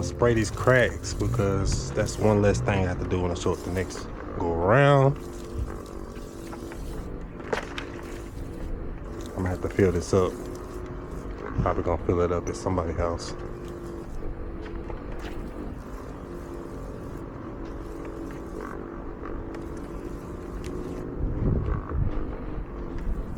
Spray these cracks because that's one less thing I have to do when I show up the next go around. I'm gonna have to fill this up. Probably gonna fill it up at somebody's house.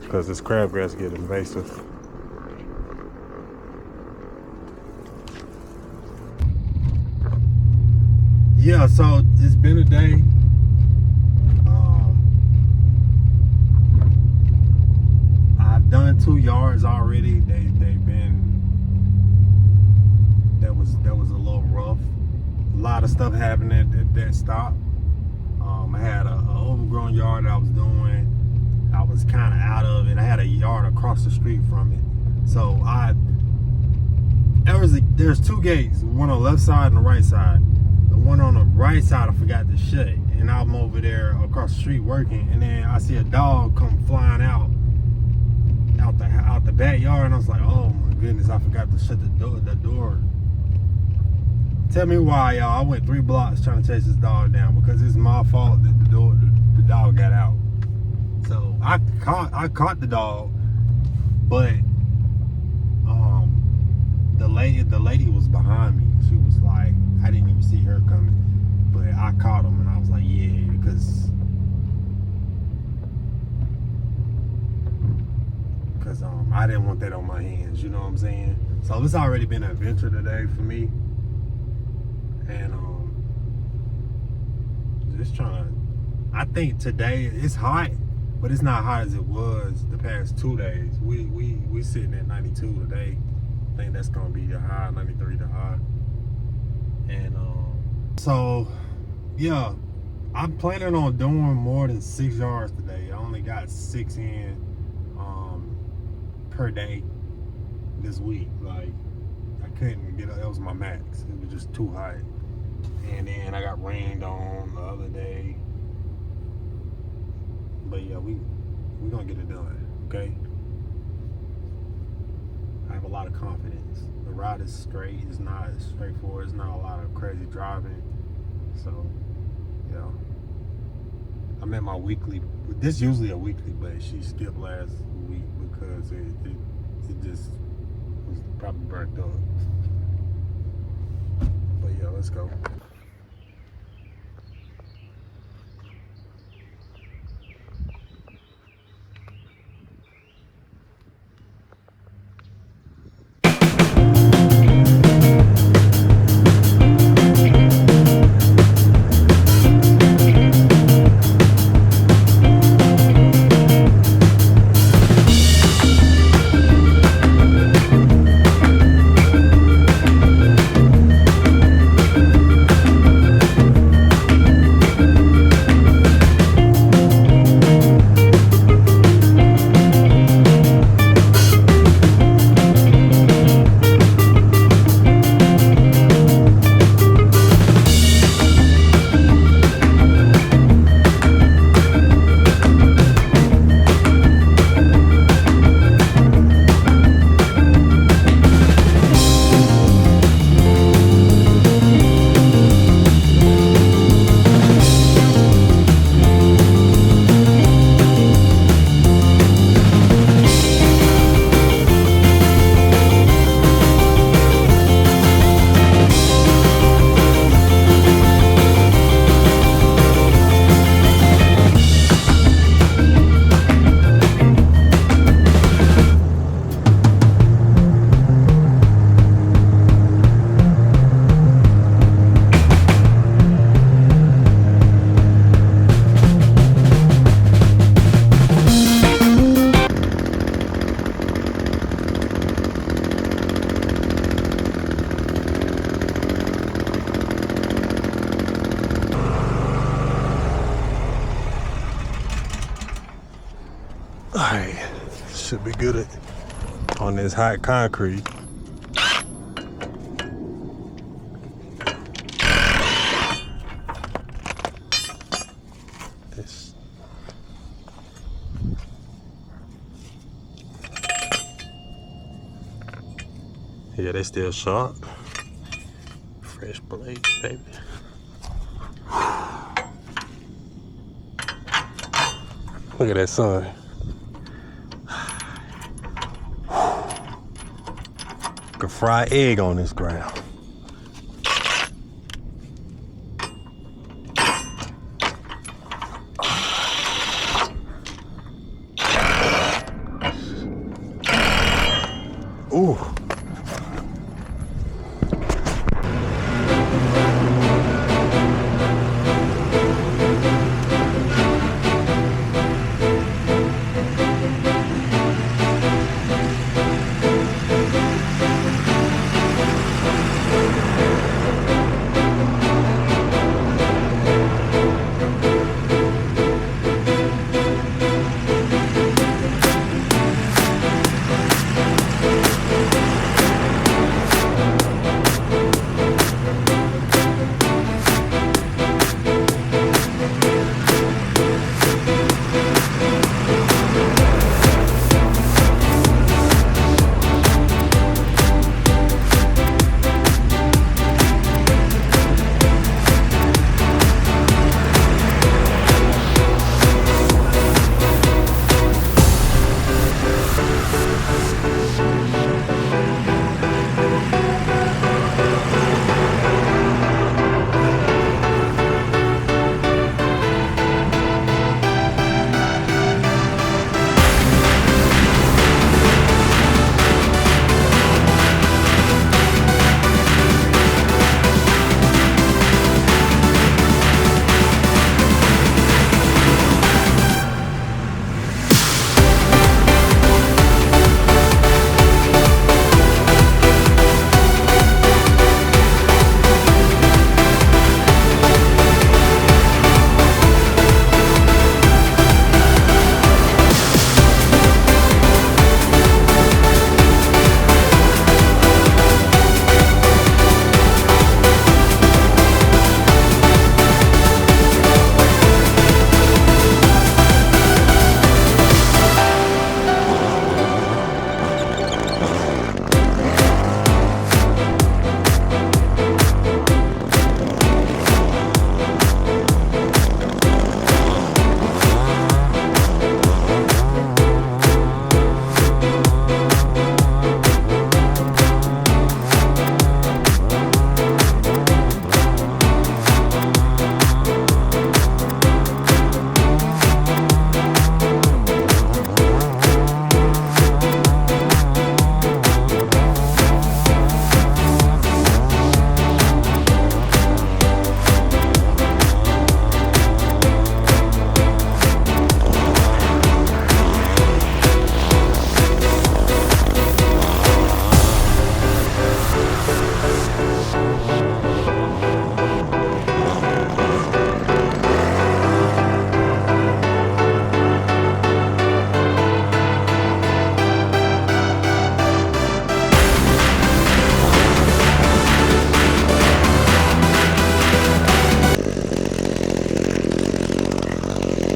Because this crabgrass get invasive. Yeah, so it's been a day. I've done 2 yards already. They've been that was a little rough. A lot of stuff happened at that stop. I had an overgrown yard that I was doing. I was kind of out of it. I had a yard across the street from it. So there's 2 gates, one on the left side and the right side. The one on the right side I forgot to shut, and I'm over there across the street working, and then I see a dog come flying out the backyard, and I was like, oh my goodness, I forgot to shut the door. Tell me why, y'all. I went 3 blocks trying to chase this dog down because it's my fault that the dog got out. So I caught the dog, but the lady was behind me. She was like, I didn't even see her coming, but I caught him, and I was like, yeah, because I didn't want that on my hands, you know what I'm saying? So it's already been an adventure today for me, and just trying to, I think today it's hot, but it's not hot as it was the past 2 days. We sitting at 92 today. I think that's gonna be the high, 93 the high. And so yeah, I'm planning on doing more than 6 yards today. I only got 6 in per day this week. Like, I couldn't get, that was my max. It was just too hot. And then I got rained on the other day. But yeah, we gonna get it done, okay? I have a lot of confidence. The ride is straight. It's not straightforward. It's not a lot of crazy driving. So, yeah. I'm at my weekly. This is usually a weekly, but she skipped last week because it just was probably burnt up. But yeah, let's go. should be good on this hot concrete. Yeah, they still sharp. Fresh blade, baby. Look at that sun. Could fry egg on this ground. Ooh.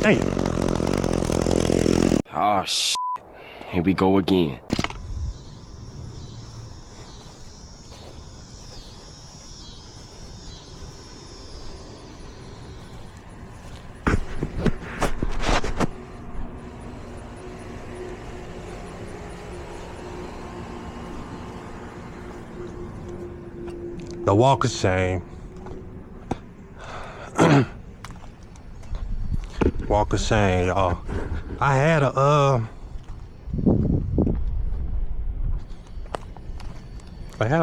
Hey. Oh, shit. Here we go again. The walk of shame. Walk of shame, y'all. I had a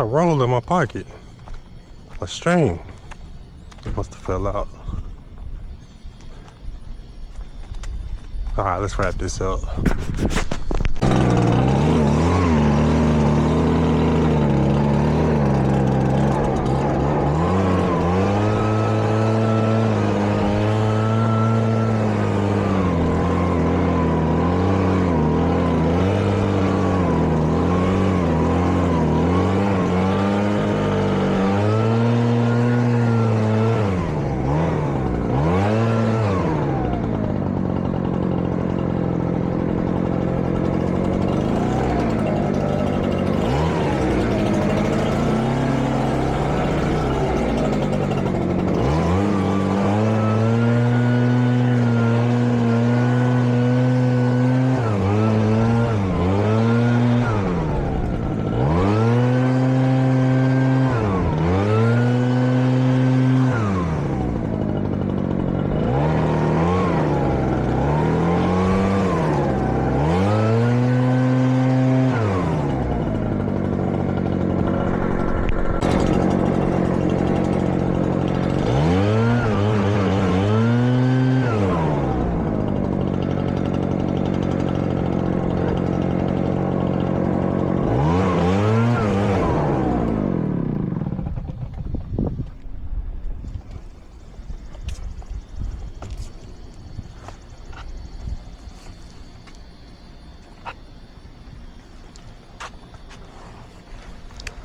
roll in my pocket. A string. Must have fell out. Alright, let's wrap this up.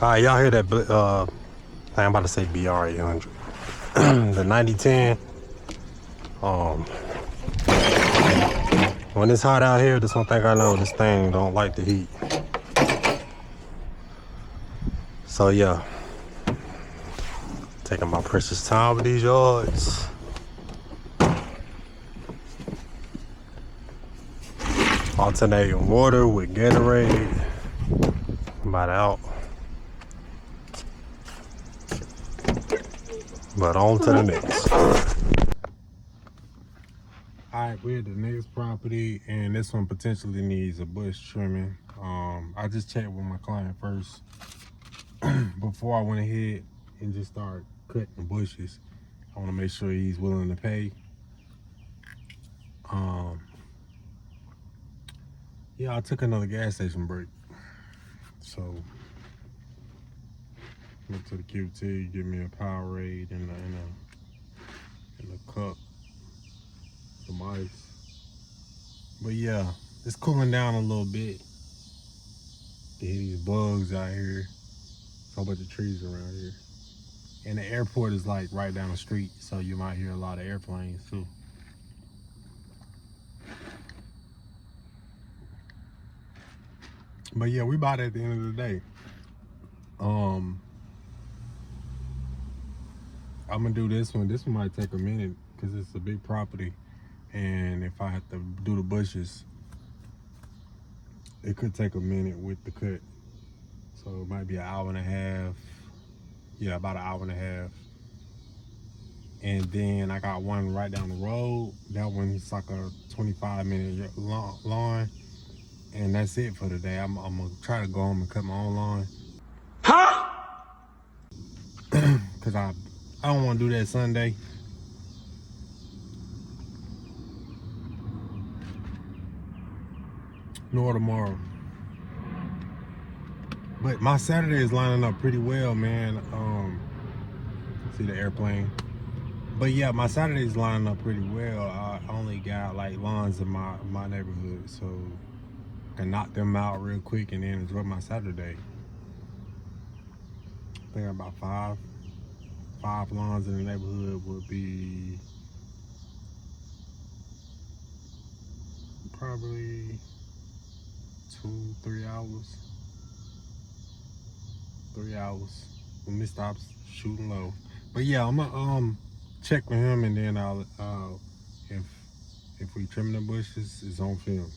Alright, y'all hear that? I'm about to say BR 800. The 9010. When it's hot out here, this one thing I know, this thing don't like the heat. So yeah, taking my precious time with these yards. Alternating water with Gatorade. I'm about out. But on to the next. Alright, we're at the next property, and this one potentially needs a bush trimming. I just checked with my client first before I went ahead and just started cutting the bushes. I want to make sure he's willing to pay. Yeah, I took another gas station break. So went to the QT, give me a Powerade and a cup, some ice. But yeah, it's cooling down a little bit. You hear these bugs out here. There's a whole bunch of trees around here. And the airport is like right down the street, so you might hear a lot of airplanes too. But yeah, we bought it at the end of the day. I'm gonna do this one. This one might take a minute because it's a big property. And if I have to do the bushes, it could take a minute with the cut. So it might be an hour and a half. Yeah, about an hour and a half. And then I got one right down the road. That one's like a 25-minute lawn. And that's it for today. I'm gonna try to go home and cut my own lawn. Huh? Cause I don't wanna do that Sunday. Nor tomorrow. But my Saturday is lining up pretty well, man. See the airplane. But yeah, my Saturday is lining up pretty well. I only got like lawns in my neighborhood, so I can knock them out real quick and then enjoy my Saturday. I think about five lawns in the neighborhood would be probably 2-3 hours. 3 hours when we stop shooting low. But yeah, I'm gonna check with him, and then I'll if we trim the bushes, it's on film.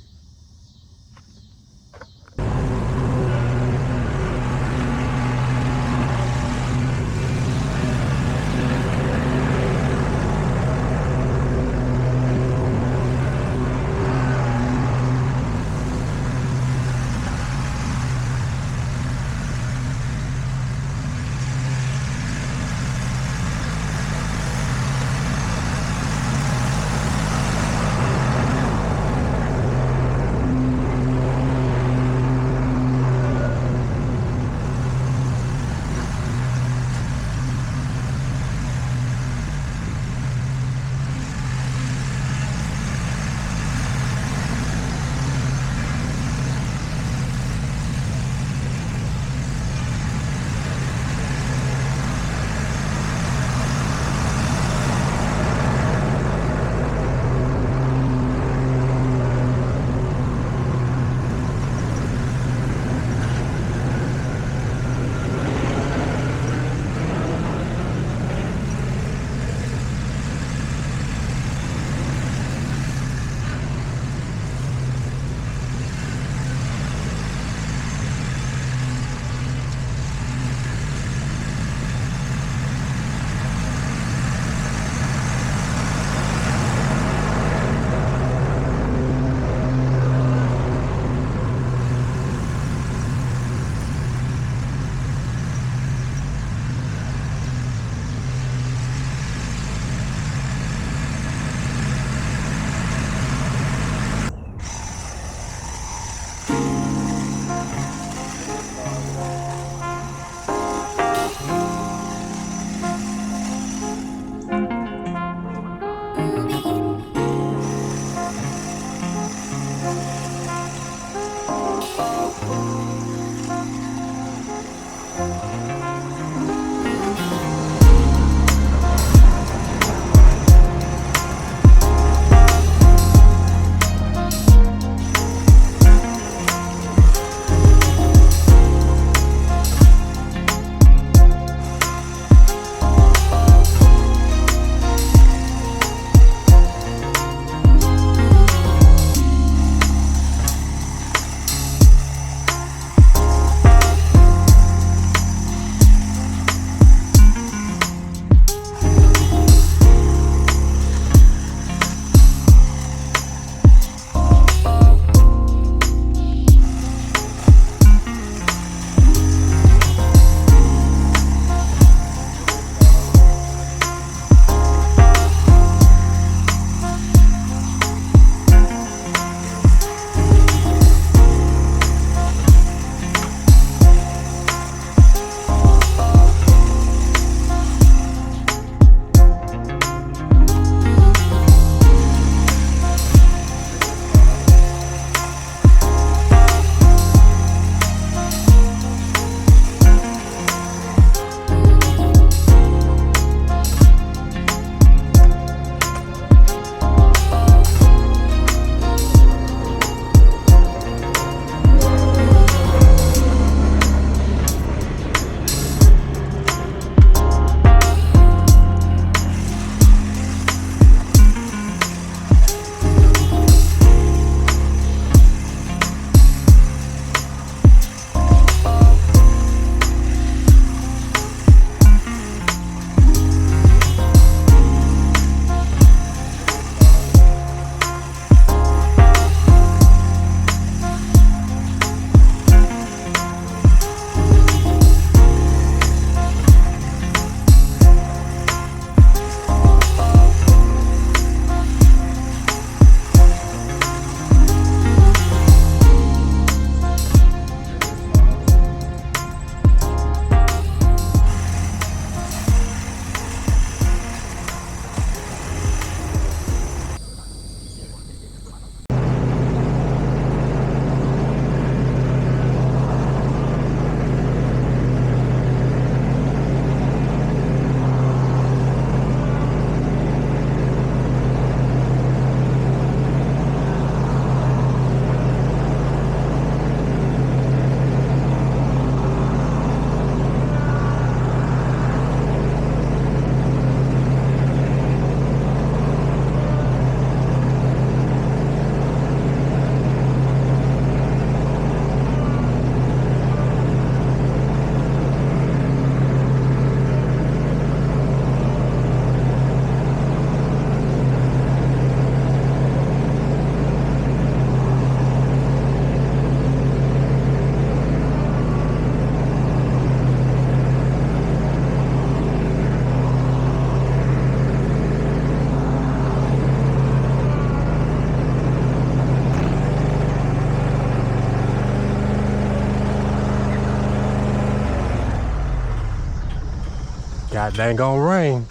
God dang gonna rain.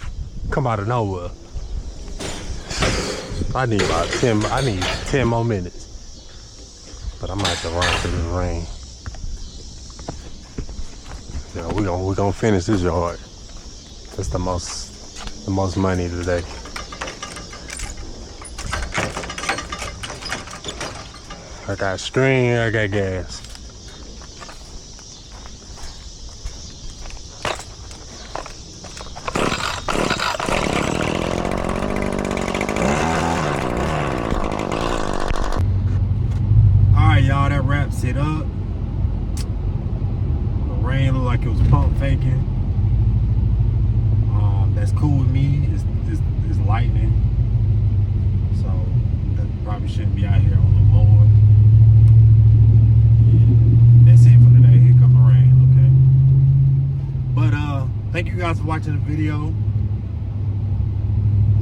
Come out of nowhere. I need 10 more minutes. But I'm gonna have to run through the rain. Yeah, we gonna finish this yard. That's the most money today. I got string, I got gas. Alright y'all, that wraps it up. The rain looked like it was pump faking. That's cool with me. It's lightning. So that probably shouldn't be out here on the mower. That's it for today. Here come the rain, okay? But thank you guys for watching the video.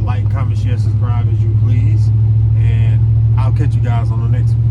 Like, comment, share, subscribe as you please. And I'll catch you guys on the next one.